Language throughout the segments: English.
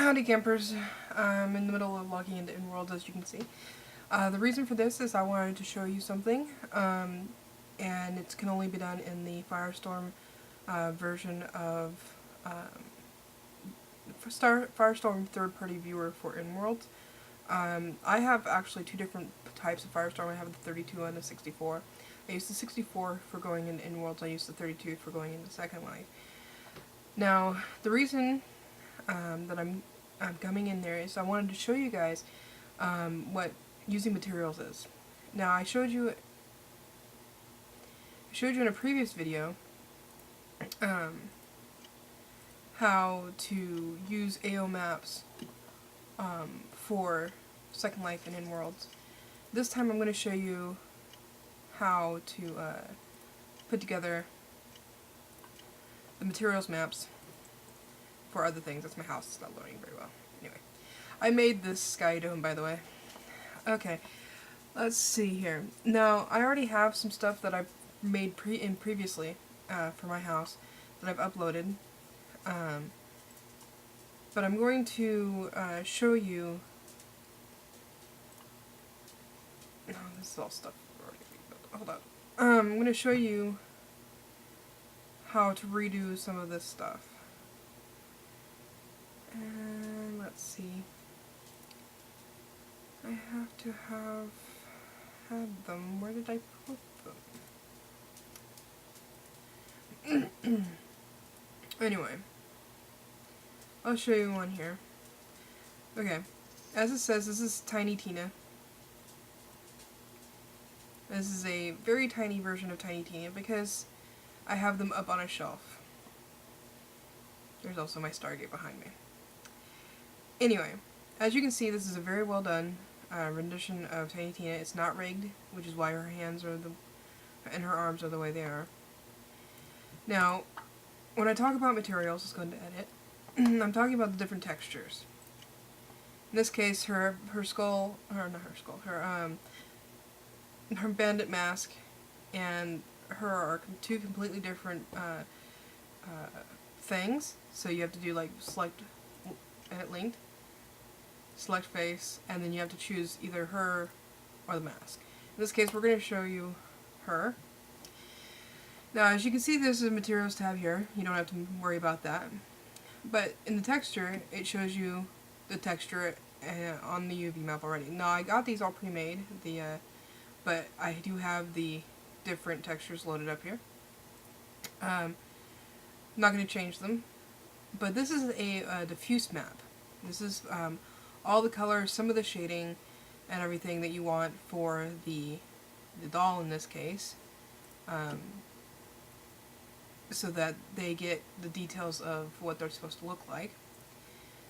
Howdy campers, I'm in the middle of logging into InWorld, as you can see. The reason for this is I wanted to show you something, and it can only be done in the Firestorm version of Firestorm third-party viewer for InWorld. I have actually two different types of Firestorm. I have the 32 and the 64. I use the 64 for going into InWorlds, I use the 32 for going into Second Life. Now, the reason that I'm coming in there is I wanted to show you guys what using materials is. Now I showed you in a previous video how to use AO maps for Second Life and InWorlds. This time I'm going to show you how to put together the materials maps for other things. That's my house. It's not loading very well. Anyway, I made this Sky Dome, by the way. Okay, let's see here. Now, I already have some stuff that I've made previously for my house that I've uploaded. But I'm going to show you... Oh, this is all stuff already built. Hold on. I'm going to show you how to redo some of this stuff. And let's see. I have to have had them. Where did I put them? Anyway, I'll show you one here. Okay, as it says, this is Tiny Tina. This is a very tiny version of Tiny Tina because I have them up on a shelf. There's also my Stargate behind me. Anyway, as you can see, this is a very well done rendition of Tiny Tina. It's not rigged, which is why her hands are and her arms are the way they are. Now, when I talk about materials, let's go into edit. I'm talking about the different textures. In this case, her skull, or not her skull, her bandit mask and her are two completely different things. So you have to do like select edit linked, select face, and then you have to choose either her or the mask. In this case, we're going to show you her. Now, as you can see, there's a materials tab here. You don't have to worry about that. But in the texture, it shows you the texture on the UV map already. Now, I got these all pre-made, but I do have the different textures loaded up here. I'm not going to change them. But this is a diffuse map. This is all the colors, some of the shading, and everything that you want for the doll in this case, so that they get the details of what they're supposed to look like.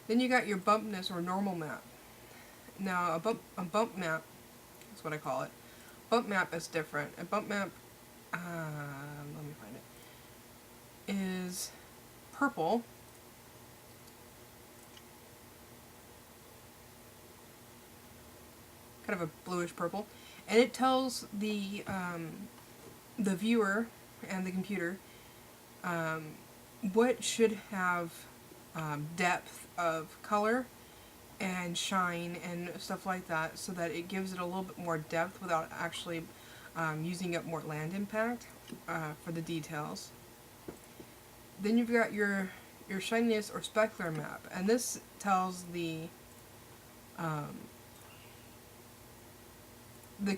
Then you got your bumpness or normal map. Now a bump map is what I call it. Bump map is different. A bump map, let me find it, is purple. Kind of a bluish purple, and it tells the viewer and the computer what should have depth of color and shine and stuff like that, so that it gives it a little bit more depth without actually using up more land impact for the details. Then you've got your shininess or specular map, and this tells the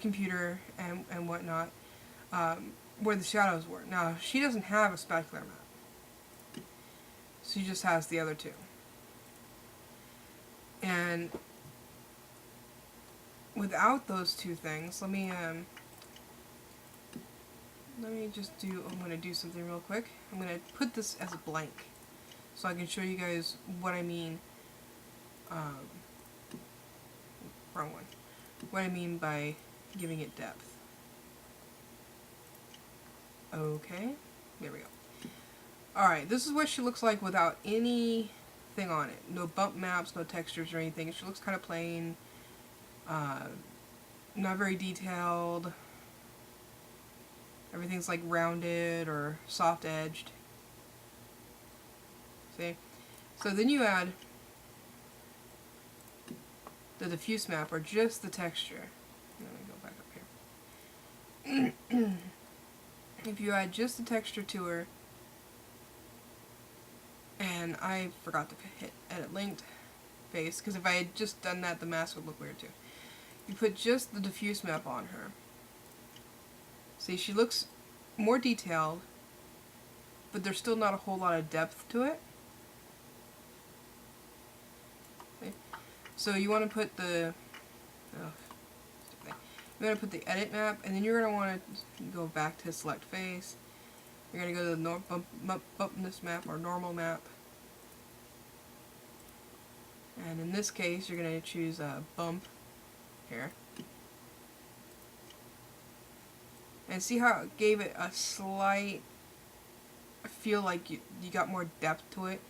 computer and whatnot where the shadows were. Now, she doesn't have a specular map. She just has the other two. And without those two things, let me just do, I'm going to do something real quick. I'm going to put this as a blank so I can show you guys what I mean, wrong one, what I mean by giving it depth. Okay, there we go. Alright, this is what she looks like without anything on it. No bump maps, no textures or anything. She looks kind of plain, not very detailed. Everything's like rounded or soft edged. See? So then you add the diffuse map or just the texture. Let me go back up here. If you add just the texture to her, and I forgot to hit edit linked face, because if I had just done that, the mask would look weird too. You put just the diffuse map on her. See, she looks more detailed, but there's still not a whole lot of depth to it. Okay. So you want to put the you want to put the edit map, and then you're going to want to go back to select face. You're going to go to the bumpness map or normal map. And in this case, you're going to choose a bump here. And see how it gave it a slight, I feel like you got more depth to it.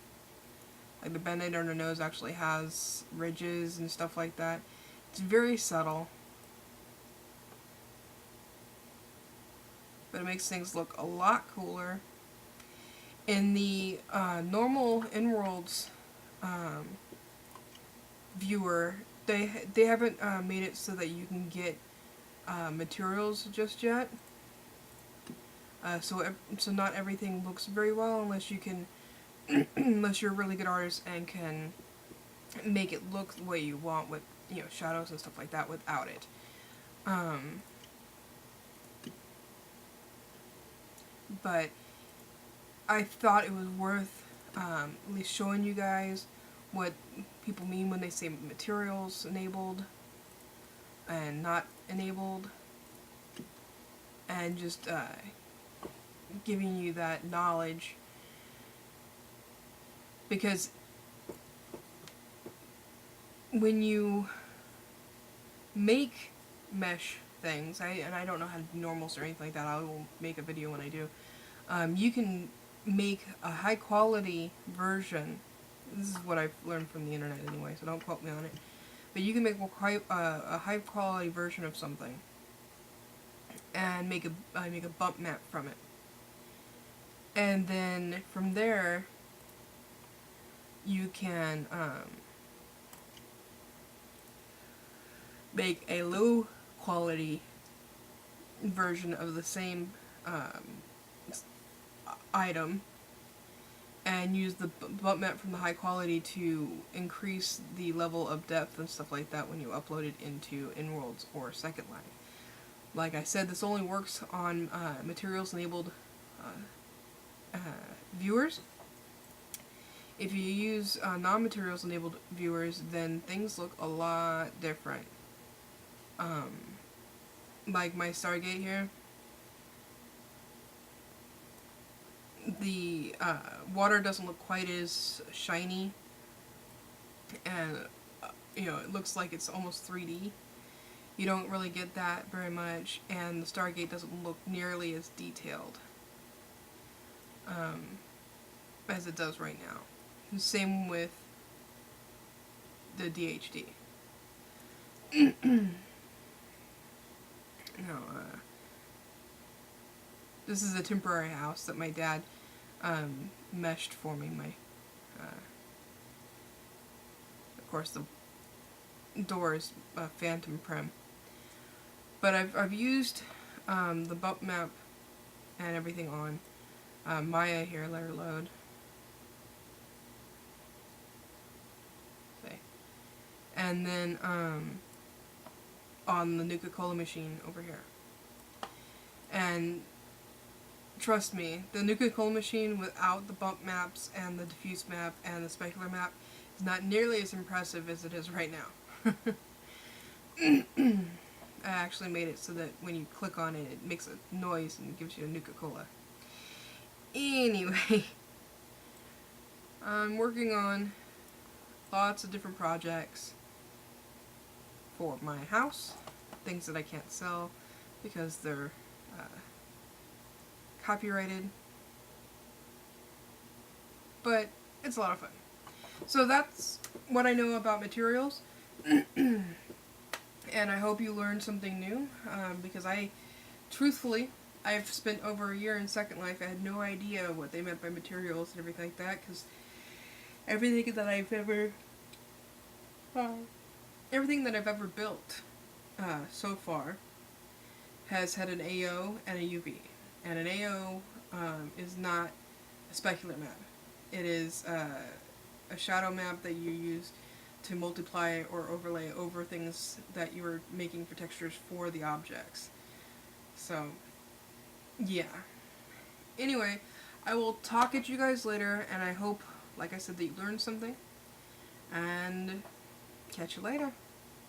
Like the band-aid on her nose actually has ridges and stuff like that. It's very subtle. But it makes things look a lot cooler. In the normal InWorlds viewer, they haven't made it so that you can get materials just yet. So not everything looks very well unless you can, unless you're a really good artist and can make it look the way you want with, you know, shadows and stuff like that without it. But I thought it was worth at least showing you guys what people mean when they say materials enabled and not enabled, and just giving you that knowledge, because when you make mesh things, and I don't know how to do normals or anything like that, I will make a video when I do, you can make a high quality version. This is what I've learned from the internet anyway, so don't quote me on it. But you can make a high quality version of something and make a bump map from it. And then from there, you can make a low quality version of the same item and use the bump map from the high quality to increase the level of depth and stuff like that when you upload it into InWorlds or Second Life. Like I said, this only works on materials enabled viewers. If you use non-materials enabled viewers, then things look a lot different. Like my Stargate here, the water doesn't look quite as shiny, and you know, it looks like it's almost 3D. You don't really get that very much, and the Stargate doesn't look nearly as detailed as it does right now. Same with the DHD. No, this is a temporary house that my dad meshed for me. Of course, the door is Phantom Prim. But I've used the bump map and everything on Maya here. Let her load. Okay. And then on the Nuka-Cola machine over here. And trust me, the Nuka-Cola machine without the bump maps and the diffuse map and the specular map is not nearly as impressive as it is right now. I actually made it so that when you click on it, it makes a noise and gives you a Nuka-Cola. Anyway, I'm working on lots of different projects for my house, things that I can't sell because they're copyrighted, but it's a lot of fun. So that's what I know about materials. And I hope you learned something new, because truthfully, I've spent over a year in Second Life. I had no idea what they meant by materials and everything like that, because everything that I've ever everything that I've ever built so far has had an AO and a UV. And an AO is not a specular map. It is a shadow map that you use to multiply or overlay over things that you are making for textures for the objects. So, yeah. Anyway, I will talk at you guys later, and I hope, like I said, that you learned something. And catch you later.